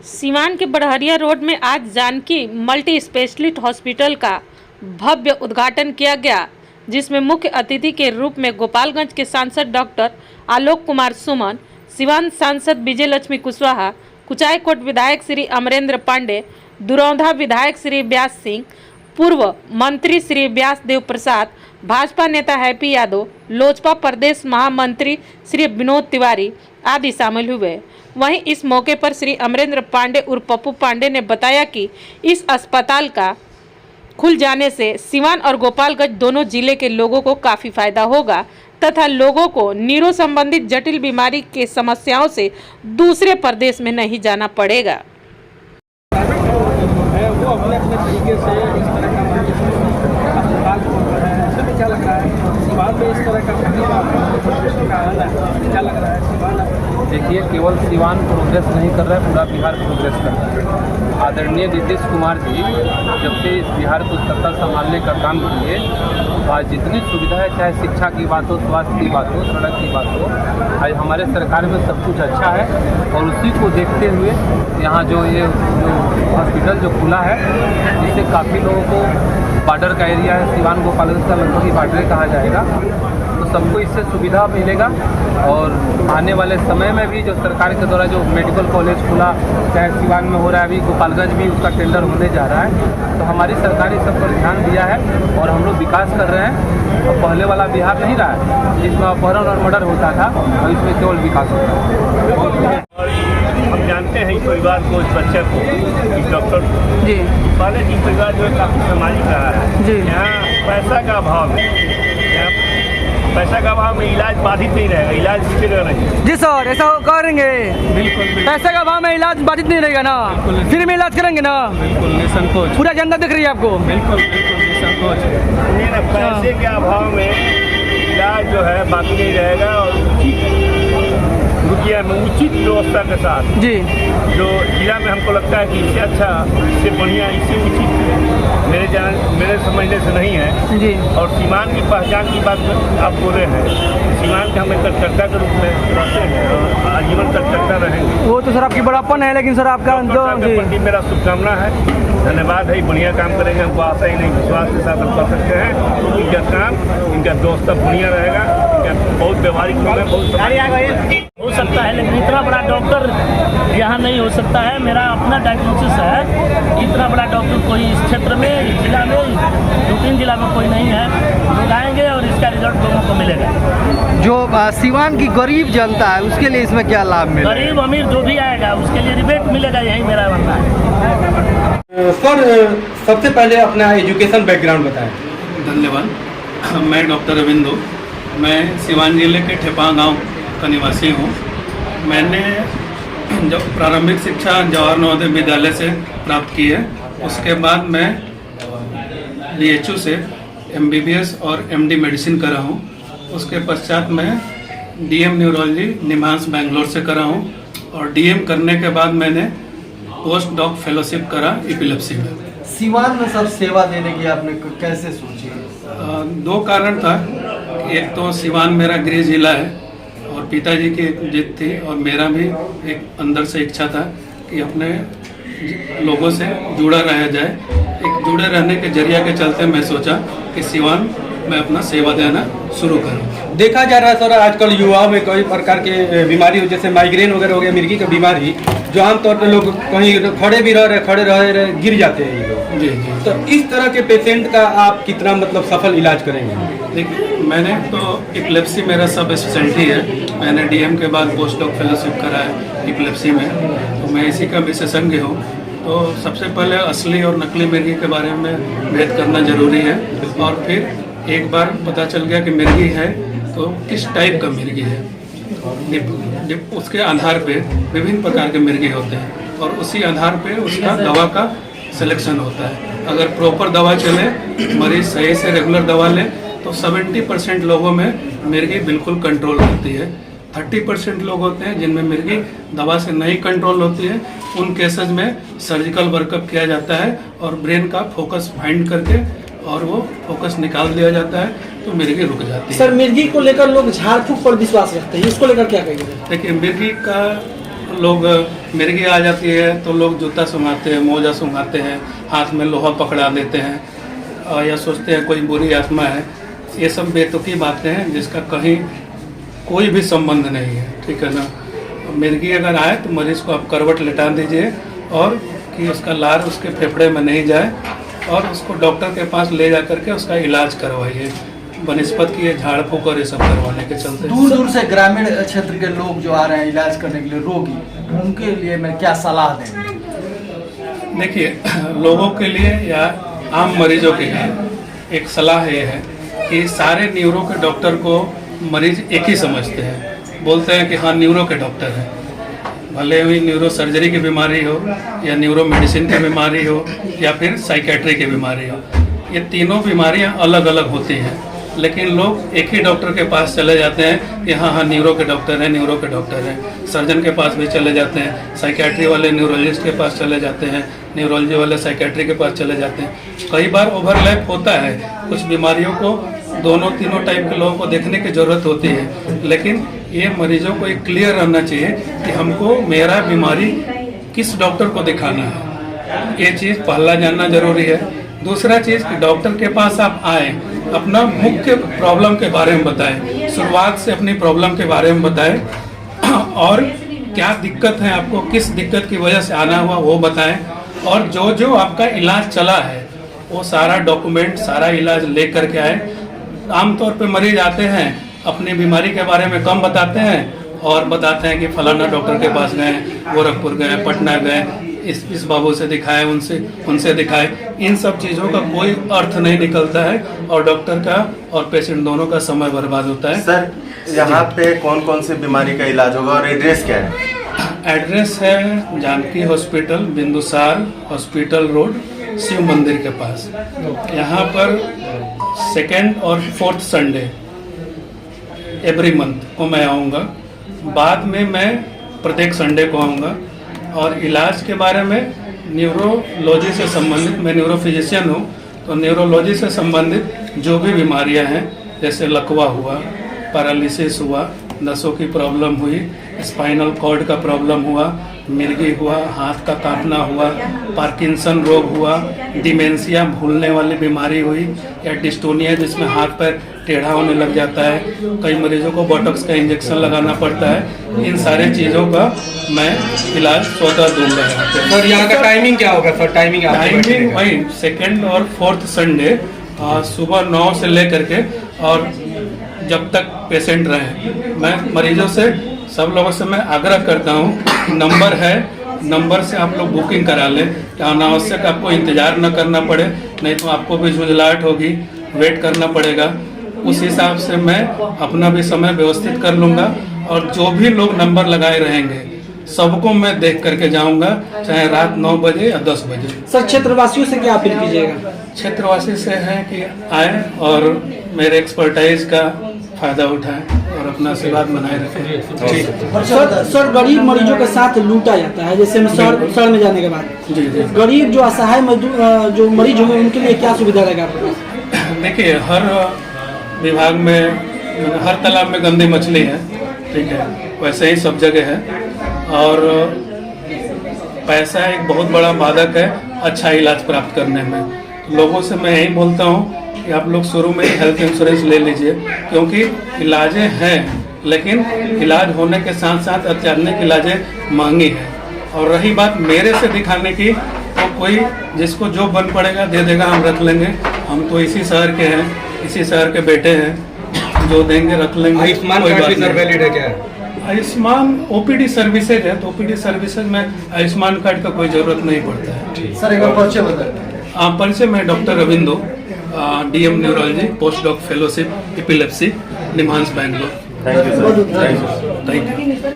सीवान के बड़हरिया रोड में आज जानकी मल्टी स्पेशलिस्ट हॉस्पिटल का भव्य उद्घाटन किया गया, जिसमें मुख्य अतिथि के रूप में गोपालगंज के सांसद डॉक्टर आलोक कुमार सुमन, सीवान सांसद विजय लक्ष्मी कुशवाहा, कुचायकोट विधायक श्री अमरेंद्र पांडे, दुरौंधा विधायक श्री व्यास सिंह, पूर्व मंत्री श्री व्यास देव प्रसाद, भाजपा नेता हैप्पी यादव, लोजपा प्रदेश महामंत्री श्री विनोद तिवारी आदि शामिल हुए। वहीं इस मौके पर श्री अमरेंद्र पांडे उर्फ पप्पू पांडे ने बताया कि इस अस्पताल का खुल जाने से सीवान और गोपालगंज दोनों जिले के लोगों को काफ़ी फायदा होगा तथा लोगों को नीरो संबंधित जटिल बीमारी के समस्याओं से दूसरे प्रदेश में नहीं जाना पड़ेगा। वो अपने अपने तरीके से इस तरह का क्या लग रहा है सीवान में इस तरह का क्या लग रहा है सीवान? देखिए, केवल सीवान प्रोग्रेस नहीं कर रहा है, पूरा बिहार प्रोग्रेस कर रहा है। आदरणीय नीतीश कुमार जी जब से इस बिहार को सत्ता संभालने का काम किए, आज जितनी सुविधा है, चाहे शिक्षा की बात हो, स्वास्थ्य की बात हो, सड़क की बात हो, आज हमारे सरकार में सब कुछ अच्छा है। और उसी को देखते हुए यहाँ जो हॉस्पिटल जो खुला है, इससे काफ़ी लोगों को बॉर्डर का एरिया है, सीवान गोपालगंज का लगभग बॉर्डर कहा जाएगा, तो सबको इससे सुविधा मिलेगा। और आने वाले समय में भी जो सरकार के द्वारा जो मेडिकल कॉलेज खुला, चाहे सीवान में हो रहा है, अभी गोपालगंज भी उसका टेंडर होने जा रहा है, तो हमारी सरकार इस सब पर ध्यान दिया है और हम लोग विकास कर रहे हैं। और पहले वाला बिहार नहीं रहा है जिसमें अपहरण और मर्डर होता था, और इसमें केवल विकास होता है। हम जानते हैं इस परिवार को, इस बच्चे को, इस डॉक्टर जी पहले इस परिवार जो है काफ़ी सामाजिक रहा है। जी। यहाँ पैसा का अभाव है, यहाँ पैसा का अभाव में इलाज बाधित नहीं रहेगा, इलाज रुकेगा नहीं। जी सर, ऐसा करेंगे। बिल्कुल पैसे का अभाव में इलाज बाधित नहीं रहेगा ना, फ्री में इलाज करेंगे ना, बिल्कुल निसंकोच, पूरा जनता दिख रही है आपको। बिल्कुल बिल्कुल निसंकोच। पैसे के अभाव में इलाज जो है बाकी नहीं रहेगा और रुपया में उचित व्यवस्था के साथ जी जो जिला में हमको लगता है कि इससे अच्छा, इससे बढ़िया, इससे उचित मेरे समझने से नहीं है। जी और सीमान की पहचान की बात आप बोले हैं, सीमान के हम एक कार्यकर्ता के रूप में रहते हैं और आजीवन कार्यकर्ता रहेंगे। वो तो सर आपकी बड़ापन है, लेकिन सर आपका के प्रति मेरा शुभकामना है, धन्यवाद है। बढ़िया काम करेंगे, हमको आशा ही नहीं, विश्वास के साथ हम कर सकते हैं। इनका काम, इनका दोस्त बढ़िया रहेगा, इनका बहुत व्यवहारिक लोग है, बहुत हो सकता है, लेकिन इतना बड़ा डॉक्टर यहाँ नहीं हो सकता है। मेरा अपना डायग्नोसिस है, इतना बड़ा डॉक्टर कोई इस क्षेत्र में, इस जिला में, 2-3 जिला में कोई नहीं है। लोग आएंगे और इसका रिजल्ट लोगों को मिलेगा। जो सीवान की गरीब जनता है उसके लिए इसमें क्या लाभ मिलेगा? गरीब अमीर जो भी आएगा उसके लिए रिबेट मिलेगा, यही मेरा मानना है। सर, सबसे पहले अपना एजुकेशन बैकग्राउंड बताएं। धन्यवाद। मैं डॉक्टर रविंदु, मैं सीवान जिले के ठेपा गांव का निवासी हूं। मैंने जब प्रारंभिक शिक्षा जवाहर नवोदय विद्यालय से प्राप्त की है, उसके बाद मैं BHU से MBBS और MD मेडिसिन करा हूं। उसके पश्चात मैं DM न्यूरोलॉजी निमांस बेंगलोर से करा हूं और DM करने के बाद मैंने पोस्ट डॉक फेलोशिप करा एपिलेप्सी में। सीवान में सब सेवा देने की आपने कैसे सोची? दो कारण था। एक तो सीवान मेरा गृह जिला है और पिताजी की एक जिद थी और मेरा भी एक अंदर से इच्छा था कि अपने लोगों से जुड़ा रहा जाए। एक जुड़े रहने के जरिया के चलते मैं सोचा कि सीवान में अपना सेवा देना शुरू करूं। देखा जा रहा है सर, आजकल युवाओं में कई प्रकार के बीमारी हो, जैसे माइग्रेन वगैरह हो गया, मिर्गी की बीमारी, जो आमतौर पर लोग कहीं खड़े भी रह रहे गिर जाते हैं ये लोग। जी जी। तो इस तरह के पेशेंट का आप कितना मतलब सफल इलाज करेंगे? देखिए, मैंने तो एपिलेप्सी मेरा सब स्पेशलिटी है। मैंने DM के बाद पोस्ट डॉक फेलोशिप करा है एपिलेप्सी में, तो मैं इसी का विशेषज्ञ हूँ। तो सबसे पहले असली और नकली मिर्गी के बारे में भेद करना जरूरी है, और फिर एक बार पता चल गया कि मिर्गी है तो किस टाइप का मिर्गी है, उसके आधार पे विभिन्न प्रकार के मिर्गी होते हैं और उसी आधार पे उसका दवा का सिलेक्शन होता है। अगर प्रॉपर दवा चले, मरीज सही से रेगुलर दवा ले, तो 70% लोगों में मिर्गी बिल्कुल कंट्रोल होती है। 30% लोग होते हैं जिनमें मिर्गी दवा से नहीं कंट्रोल होती है। उन केसेस में सर्जिकल वर्कअप किया जाता है और ब्रेन का फोकस फाइंड करके और वो फोकस निकाल दिया जाता है, तो मिर्गी रुक जाती है। सर, मिर्गी को लेकर लोग झाड़ फूक पर विश्वास रखते हैं, इसको लेकर क्या कहेंगे? देखिए, मिर्गी का लोग मिर्गी आ जाती है तो लोग जूता सुंघाते हैं, मोजा सुंघाते हैं, हाथ में लोहा पकड़ा देते हैं और या सोचते हैं कोई बुरी आत्मा है। ये सब बेतुकी बातें हैं जिसका कहीं कोई भी संबंध नहीं है, ठीक है ना। मिर्गी अगर आए तो मरीज को आप करवट लिटा दीजिए और कि उसका लार उसके फेफड़े में नहीं जाए और उसको डॉक्टर के पास ले जा करके उसका इलाज करवाइए, बनिस्पत की ये झाड़ फूक और ये सब करवाने के चलते। दूर दूर से ग्रामीण क्षेत्र के लोग जो आ रहे हैं इलाज करने के लिए, रोगी, उनके लिए मैं क्या सलाह दें? देखिए, लोगों के लिए या आम मरीजों के लिए एक सलाह ये है कि सारे न्यूरो के डॉक्टर को मरीज एक ही समझते हैं, बोलते हैं कि हाँ न्यूरो के डॉक्टर हैं। भले ही न्यूरो सर्जरी की बीमारी हो या न्यूरो मेडिसिन की बीमारी हो या फिर साइकेट्री की बीमारी हो, ये तीनों बीमारियां अलग अलग होती हैं, लेकिन लोग एक ही डॉक्टर के पास चले जाते हैं कि हाँ हाँ न्यूरो के डॉक्टर हैं, न्यूरो के डॉक्टर हैं। सर्जन के पास भी चले जाते हैं, साइकेट्री वाले न्यूरोलॉजिस्ट के पास चले जाते हैं, न्यूरोलॉजी वाले साइकेट्री के पास चले जाते हैं। कई बार ओवरलैप होता है, कुछ बीमारियों को दोनों तीनों टाइप के लोगों को देखने की ज़रूरत होती है, लेकिन ये मरीजों को एक क्लियर रहना चाहिए कि हमको मेरा बीमारी किस डॉक्टर को दिखाना है। ये चीज़ पहला जानना जरूरी है। दूसरा चीज़ कि डॉक्टर के पास आप आए, अपना मुख्य प्रॉब्लम के बारे में बताएं, शुरुआत से अपनी प्रॉब्लम के बारे में बताएं और क्या दिक्कत है आपको, किस दिक्कत की वजह से आना हुआ वो बताएं और जो जो आपका इलाज चला है वो सारा डॉक्यूमेंट, सारा इलाज ले करके आए। आमतौर पे मरीज आते हैं अपनी बीमारी के बारे में कम बताते हैं और बताते हैं कि फलाना डॉक्टर के पास गए, गोरखपुर गए, पटना गए, इस बाबू से दिखाए, उनसे दिखाए। इन सब चीज़ों का कोई अर्थ नहीं निकलता है और डॉक्टर का और पेशेंट दोनों का समय बर्बाद होता है। सर, यहाँ पे कौन कौन सी बीमारी का इलाज होगा और एड्रेस क्या है? एड्रेस है Janaki hospital, Bindusar hospital road, Shiv मंदिर के पास। यहाँ पर 2nd और 4th संडे एवरी मंथ को मैं आऊँगा। बाद में मैं प्रत्येक संडे को आऊँगा और इलाज के बारे में न्यूरोलॉजी से संबंधित, मैं न्यूरो फिजिशियन हूँ, तो न्यूरोलॉजी से संबंधित जो भी बीमारियाँ हैं, जैसे लकवा हुआ, पैरालिसिस हुआ, नसों की प्रॉब्लम हुई, स्पाइनल कॉर्ड का प्रॉब्लम हुआ, मिर्गी हुआ, हाथ का कांपना हुआ, पार्किंसन रोग हुआ, डिमेंशिया भूलने वाली बीमारी हुई या डिस्टोनिया जिसमें हाथ पैर टेढ़ा होने लग जाता है, कई मरीजों को बोटॉक्स का इंजेक्शन लगाना पड़ता है। इन सारे चीज़ों का मैं इलाज स्वतः दूंगा। सर यहाँ का टाइमिंग क्या होगा सर? टाइमिंग वही 2nd और 4th संडे सुबह 9 से लेकर के और जब तक पेशेंट रहे। मैं मरीजों से, सब लोगों से मैं आग्रह करता हूँ, नंबर है, नंबर से आप लोग बुकिंग करा लें, अनावश्यक आपको इंतज़ार न करना पड़े, नहीं तो आपको भी झुंझलाहट होगी, वेट करना पड़ेगा। उस हिसाब से मैं अपना भी समय व्यवस्थित कर लूँगा और जो भी लोग नंबर लगाए रहेंगे सबको मैं देख करके जाऊँगा, चाहे रात 9 बजे या 10 बजे। सर, क्षेत्रवासियों से क्या अपील कीजिएगा? क्षेत्रवासी से है कि आए और मेरे एक्सपर्टाइज का फायदा उठाएं और अपना आशीर्वाद बनाए रखें। सर, गरीब मरीजों के साथ लूटा जाता है, जैसे शहर में जाने के बाद। जी जी। गरीब जो असहाय मजदूर जो मरीज होंगे उनके लिए क्या सुविधा रहेगा आपके पास? देखिए, हर विभाग में, हर तालाब में गंदी मछली है, ठीक है, वैसे ही सब जगह है और पैसा एक बहुत बड़ा बाधक है अच्छा इलाज प्राप्त करने में। लोगों से मैं यही बोलता हूँ कि आप लोग शुरू में हेल्थ इंश्योरेंस ले लीजिए, क्योंकि इलाजें हैं लेकिन इलाज होने के साथ साथ अत्याधुनिक इलाजें महंगी हैं। और रही बात मेरे से दिखाने की, तो कोई जिसको जो बन पड़ेगा दे देगा, हम रख लेंगे। हम तो इसी शहर के हैं, इसी शहर के बेटे हैं, जो देंगे रख लेंगे। आयुष्मान कार्ड भी सर वैलिड है क्या? आयुष्मान ओपीडी सर्विसेज है, तो ओपीडी सर्विसेज में आयुष्मान कार्ड का कोई जरूरत नहीं पड़ता है। सर एक बार परिचय बताएं। परिचय में doctor Ravindo, DM neurology, post doc fellowship, epilepsy, NIMHANS, Bangalore. Thank you sir. Thank you.